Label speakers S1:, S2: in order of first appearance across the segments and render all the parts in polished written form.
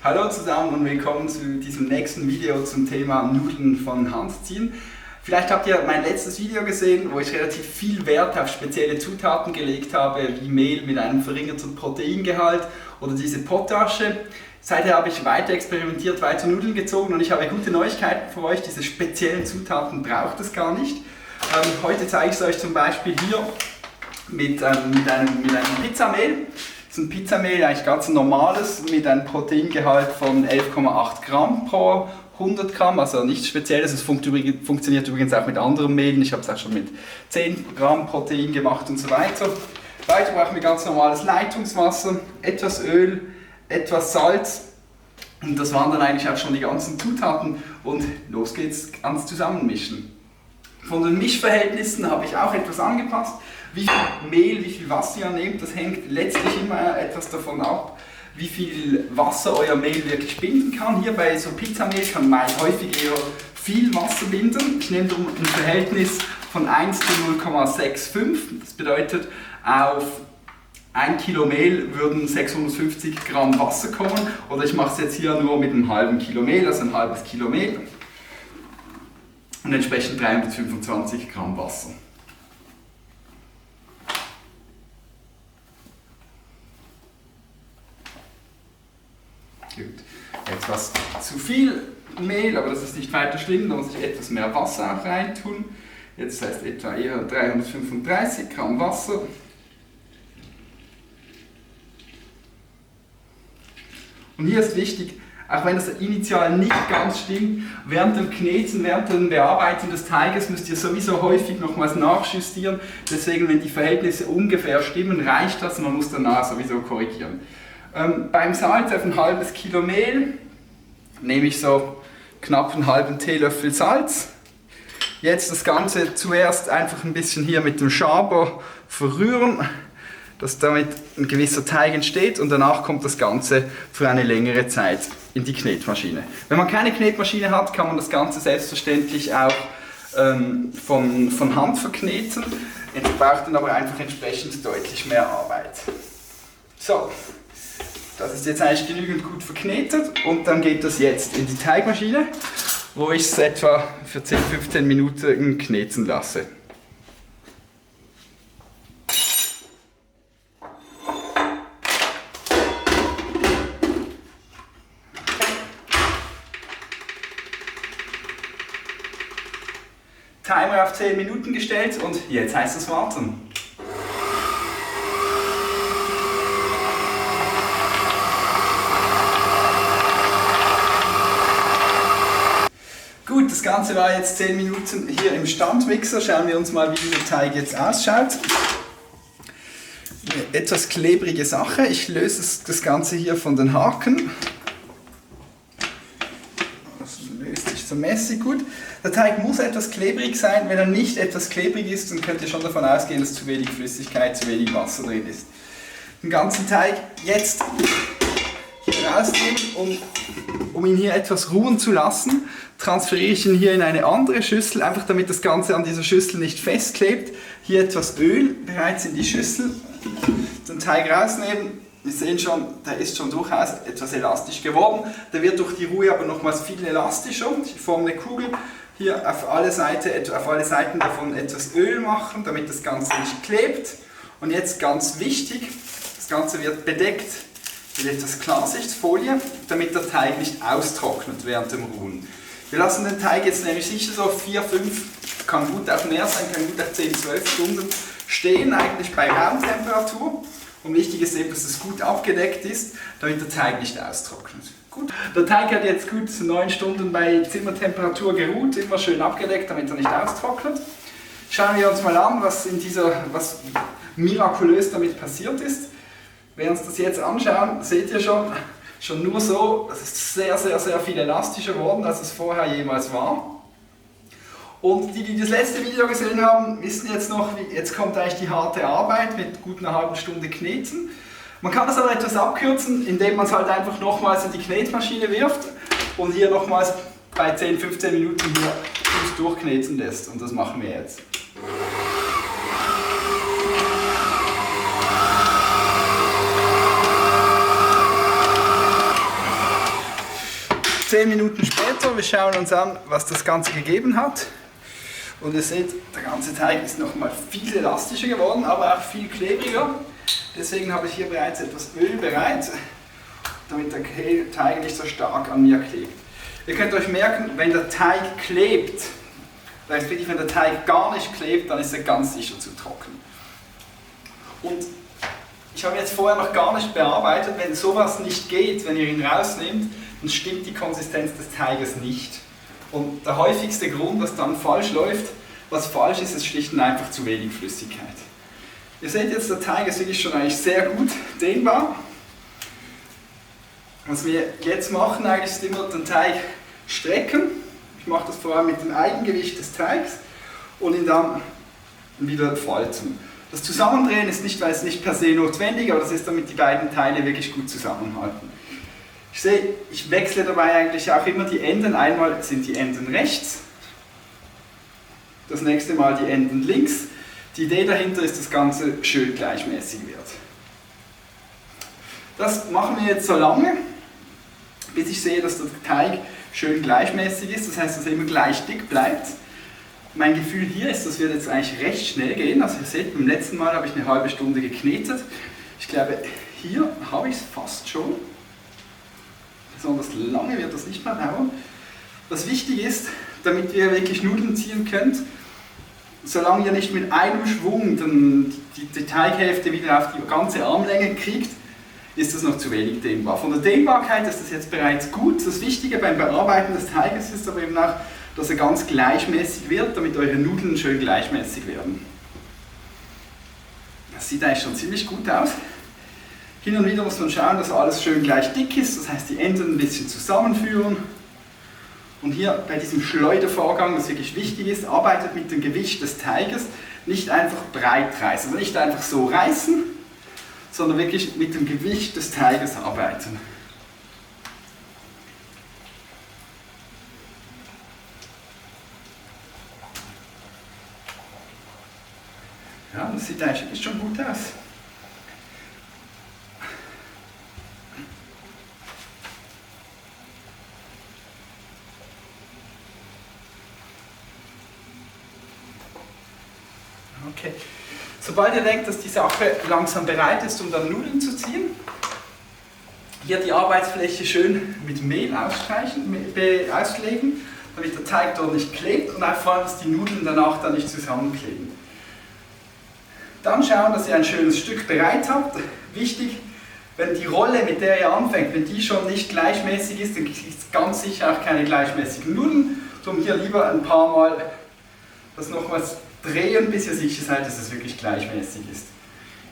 S1: Hallo zusammen und willkommen zu diesem nächsten Video zum Thema Nudeln von Hand ziehen. Vielleicht habt ihr mein letztes Video gesehen, wo ich relativ viel Wert auf spezielle Zutaten gelegt habe, wie Mehl mit einem verringerten Proteingehalt oder diese Potasche. Seither habe ich weiter experimentiert, weiter Nudeln gezogen und ich habe gute Neuigkeiten für euch. Diese speziellen Zutaten braucht es gar nicht. Heute zeige ich es euch zum Beispiel hier mit einem Pizzamehl. Das ist ein Pizzamehl, eigentlich ganz normales, mit einem Proteingehalt von 11,8 Gramm pro 100 Gramm, also nichts Spezielles. Es funktioniert übrigens auch mit anderen Mehlen. Ich habe es auch schon mit 10 Gramm Protein gemacht und so weiter. Weiter brauchen wir ganz normales Leitungswasser, etwas Öl, etwas Salz und das waren dann eigentlich auch schon die ganzen Zutaten und los geht's ans Zusammenmischen. Von den Mischverhältnissen habe ich auch etwas angepasst. Wie viel Mehl, wie viel Wasser ihr nehmt, das hängt letztlich immer etwas davon ab, wie viel Wasser euer Mehl wirklich binden kann. Hier bei so Pizzamehl kann man häufig eher viel Wasser binden. Ich nehme darum ein Verhältnis von 1 zu 0,65. Das bedeutet, auf 1 Kilo Mehl würden 650 Gramm Wasser kommen. Oder ich mache es jetzt hier nur mit einem halben Kilo Mehl, also ein halbes Kilo Mehl. Und entsprechend 325 Gramm Wasser. Etwas zu viel Mehl, aber das ist nicht weiter schlimm, da muss ich etwas mehr Wasser auch reintun. Jetzt heißt etwa eher 335 Gramm Wasser. Und hier ist wichtig, auch wenn das initial nicht ganz stimmt, während dem Kneten, während dem Bearbeiten des Teiges müsst ihr sowieso häufig nochmals nachjustieren. Deswegen, wenn die Verhältnisse ungefähr stimmen, reicht das, man muss danach sowieso korrigieren. Beim Salz auf ein halbes Kilo Mehl nehme ich so knapp einen halben Teelöffel Salz. Jetzt das Ganze zuerst einfach ein bisschen hier mit dem Schaber verrühren, dass damit ein gewisser Teig entsteht und danach kommt das Ganze für eine längere Zeit in die Knetmaschine. Wenn man keine Knetmaschine hat, kann man das Ganze selbstverständlich auch von Hand verkneten. Jetzt braucht dann aber einfach entsprechend deutlich mehr Arbeit. So. Das ist jetzt eigentlich genügend gut verknetet und dann geht das jetzt in die Teigmaschine, wo ich es etwa für 10-15 Minuten kneten lasse. Timer auf 10 Minuten gestellt und jetzt heißt es warten. Gut, das Ganze war jetzt 10 Minuten hier im Standmixer. Schauen wir uns mal, wie der Teig jetzt ausschaut. Eine etwas klebrige Sache. Ich löse das Ganze hier von den Haken. Das löst sich so mäßig gut. Der Teig muss etwas klebrig sein. Wenn er nicht etwas klebrig ist, dann könnt ihr schon davon ausgehen, dass zu wenig Flüssigkeit, zu wenig Wasser drin ist. Den ganzen Teig jetzt hier rausnehmen und um ihn hier etwas ruhen zu lassen, transferiere ich ihn hier in eine andere Schüssel, einfach damit das Ganze an dieser Schüssel nicht festklebt. Hier etwas Öl bereits in die Schüssel, den Teig rausnehmen. Wir sehen schon, der ist schon durchaus etwas elastisch geworden. Der wird durch die Ruhe aber nochmals viel elastischer. Ich forme eine Kugel, hier auf alle Seiten davon etwas Öl machen, damit das Ganze nicht klebt. Und jetzt ganz wichtig, das Ganze wird bedeckt mit etwas Klarsichtfolie, damit der Teig nicht austrocknet während dem Ruhen. Wir lassen den Teig jetzt nämlich sicher so 4, 5, kann gut auch mehr sein, kann gut auch 10, 12 Stunden stehen, eigentlich bei Raumtemperatur. Und wichtig ist eben, dass es gut abgedeckt ist, damit der Teig nicht austrocknet. Gut. Der Teig hat jetzt gut 9 Stunden bei Zimmertemperatur geruht, immer schön abgedeckt, damit er nicht austrocknet. Schauen wir uns mal an, was mirakulös damit passiert ist. Wenn wir uns das jetzt anschauen, seht ihr schon nur so, es ist sehr, sehr, sehr viel elastischer geworden, als es vorher jemals war. Und die das letzte Video gesehen haben, wissen jetzt noch, jetzt kommt eigentlich die harte Arbeit mit gut einer halben Stunde Kneten. Man kann das aber etwas abkürzen, indem man es halt einfach nochmals in die Knetmaschine wirft und hier nochmals bei 10-15 Minuten hier durchkneten lässt. Und das machen wir jetzt. 10 Minuten später, wir schauen uns an, was das Ganze gegeben hat. Und ihr seht, der ganze Teig ist nochmal viel elastischer geworden, aber auch viel klebriger. Deswegen habe ich hier bereits etwas Öl bereit, damit der Teig nicht so stark an mir klebt. Ihr könnt euch merken, wenn der Teig klebt, respektive wenn der Teig gar nicht klebt, dann ist er ganz sicher zu trocken. Und ich habe jetzt vorher noch gar nicht bearbeitet, wenn sowas nicht geht, wenn ihr ihn rausnehmt, dann stimmt die Konsistenz des Teiges nicht. Und der häufigste Grund, was dann falsch läuft, was falsch ist, ist schlicht und einfach zu wenig Flüssigkeit. Ihr seht jetzt, der Teig ist wirklich schon eigentlich sehr gut dehnbar. Was wir jetzt machen, eigentlich ist immer den Teig strecken. Ich mache das vor allem mit dem Eigengewicht des Teigs und ihn dann wieder falten. Das Zusammendrehen ist nicht, weil es nicht per se notwendig, aber das ist, damit die beiden Teile wirklich gut zusammenhalten. Ich sehe, ich wechsle dabei eigentlich auch immer die Enden. Einmal sind die Enden rechts, das nächste Mal die Enden links. Die Idee dahinter ist, dass das Ganze schön gleichmäßig wird. Das machen wir jetzt so lange, bis ich sehe, dass der Teig schön gleichmäßig ist, das heißt, dass er immer gleich dick bleibt. Mein Gefühl hier ist, das wird jetzt eigentlich recht schnell gehen. Also ihr seht, beim letzten Mal habe ich eine halbe Stunde geknetet. Ich glaube, hier habe ich es fast schon. Besonders lange wird das nicht mehr dauern. Was wichtig ist, damit ihr wirklich Nudeln ziehen könnt, solange ihr nicht mit einem Schwung die Teighälfte wieder auf die ganze Armlänge kriegt, ist das noch zu wenig dehnbar. Von der Dehnbarkeit ist das jetzt bereits gut. Das Wichtige beim Bearbeiten des Teiges ist aber eben auch, dass er ganz gleichmäßig wird, damit eure Nudeln schön gleichmäßig werden. Das sieht eigentlich schon ziemlich gut aus. Hin und wieder muss man schauen, dass alles schön gleich dick ist, das heißt die Enden ein bisschen zusammenführen. Und hier bei diesem Schleudervorgang, das wirklich wichtig ist, arbeitet mit dem Gewicht des Teiges, nicht einfach breit reißen, also nicht einfach so reißen, sondern wirklich mit dem Gewicht des Teiges arbeiten. Ja, das sieht eigentlich schon gut aus. Okay. Sobald ihr denkt, dass die Sache langsam bereit ist, um dann Nudeln zu ziehen, hier die Arbeitsfläche schön mit Mehl auslegen, damit der Teig dort nicht klebt und auch vor allem, dass die Nudeln danach dann nicht zusammenkleben. Dann schauen, dass ihr ein schönes Stück bereit habt. Wichtig, wenn die Rolle, mit der ihr anfängt, wenn die schon nicht gleichmäßig ist, dann gibt es ganz sicher auch keine gleichmäßigen Nudeln. Darum hier lieber ein paar Mal das nochmals drehen, bis ihr sicher seid, dass es wirklich gleichmäßig ist.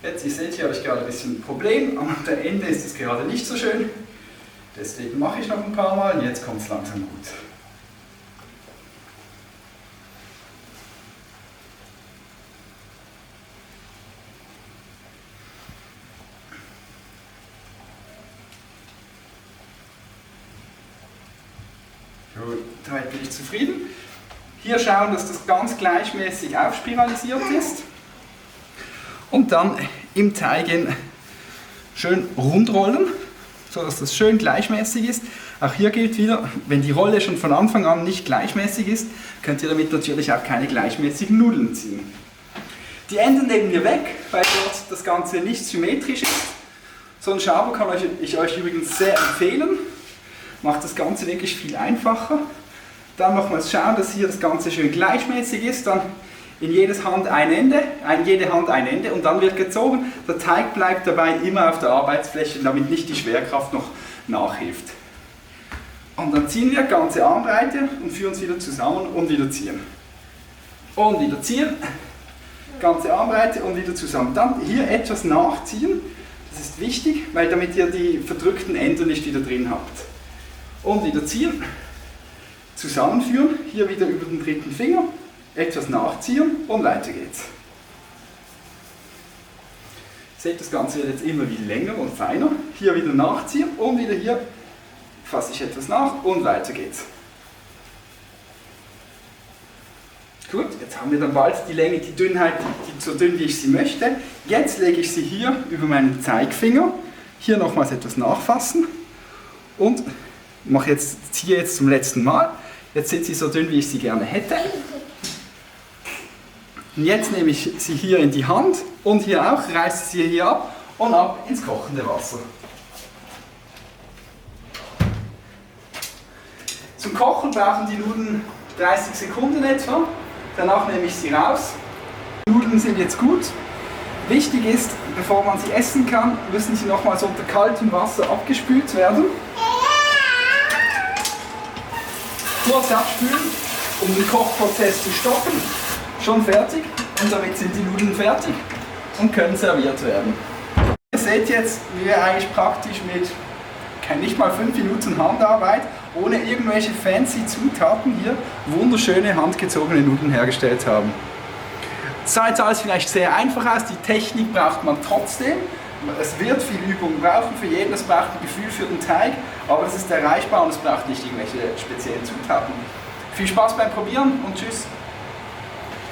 S1: Jetzt, ihr seht, hier habe ich gerade ein bisschen ein Problem, am Ende ist es gerade nicht so schön. Deswegen mache ich noch ein paar Mal und jetzt kommt es langsam gut. Gut, damit bin ich zufrieden. Hier schauen, dass das ganz gleichmäßig aufspiralisiert ist. Und dann im Teig schön rundrollen, sodass das schön gleichmäßig ist. Auch hier gilt wieder, wenn die Rolle schon von Anfang an nicht gleichmäßig ist, könnt ihr damit natürlich auch keine gleichmäßigen Nudeln ziehen. Die Enden nehmen wir weg, weil dort das Ganze nicht symmetrisch ist. So ein Schaber kann ich euch übrigens sehr empfehlen. Macht das Ganze wirklich viel einfacher. Dann nochmals schauen, dass hier das Ganze schön gleichmäßig ist. Dann in jede Hand ein Ende und dann wird gezogen. Der Teig bleibt dabei immer auf der Arbeitsfläche, damit nicht die Schwerkraft noch nachhilft. Und dann ziehen wir ganze Armbreite und führen es wieder zusammen und wieder ziehen. Und wieder ziehen, ganze Armbreite und wieder zusammen. Dann hier etwas nachziehen, das ist wichtig, weil damit ihr die verdrückten Enden nicht wieder drin habt. Und wieder ziehen. Zusammenführen, hier wieder über den dritten Finger, etwas nachziehen und weiter geht's. Seht, das Ganze wird jetzt immer wie länger und feiner. Hier wieder nachziehen und wieder hier fasse ich etwas nach und weiter geht's. Gut, jetzt haben wir dann bald die Länge, die Dünnheit, so dünn wie ich sie möchte. Jetzt lege ich sie hier über meinen Zeigefinger, hier nochmals etwas nachfassen und ziehe jetzt zum letzten Mal. Jetzt sind sie so dünn, wie ich sie gerne hätte. Und jetzt nehme ich sie hier in die Hand und hier auch, reiße sie hier ab und ab ins kochende Wasser. Zum Kochen brauchen die Nudeln 30 Sekunden etwa. Danach nehme ich sie raus. Die Nudeln sind jetzt gut. Wichtig ist, bevor man sie essen kann, müssen sie nochmals unter kaltem Wasser abgespült werden. Kurz abspülen, um den Kochprozess zu stoppen. Schon fertig und damit sind die Nudeln fertig und können serviert werden. Ihr seht jetzt, wie wir eigentlich praktisch mit nicht mal 5 Minuten Handarbeit, ohne irgendwelche fancy Zutaten hier wunderschöne handgezogene Nudeln hergestellt haben. Es sah jetzt alles vielleicht sehr einfach aus, die Technik braucht man trotzdem. Es wird viel Übung brauchen für jeden, es braucht ein Gefühl für den Teig, aber es ist erreichbar und es braucht nicht irgendwelche speziellen Zutaten. Viel Spaß beim Probieren und tschüss!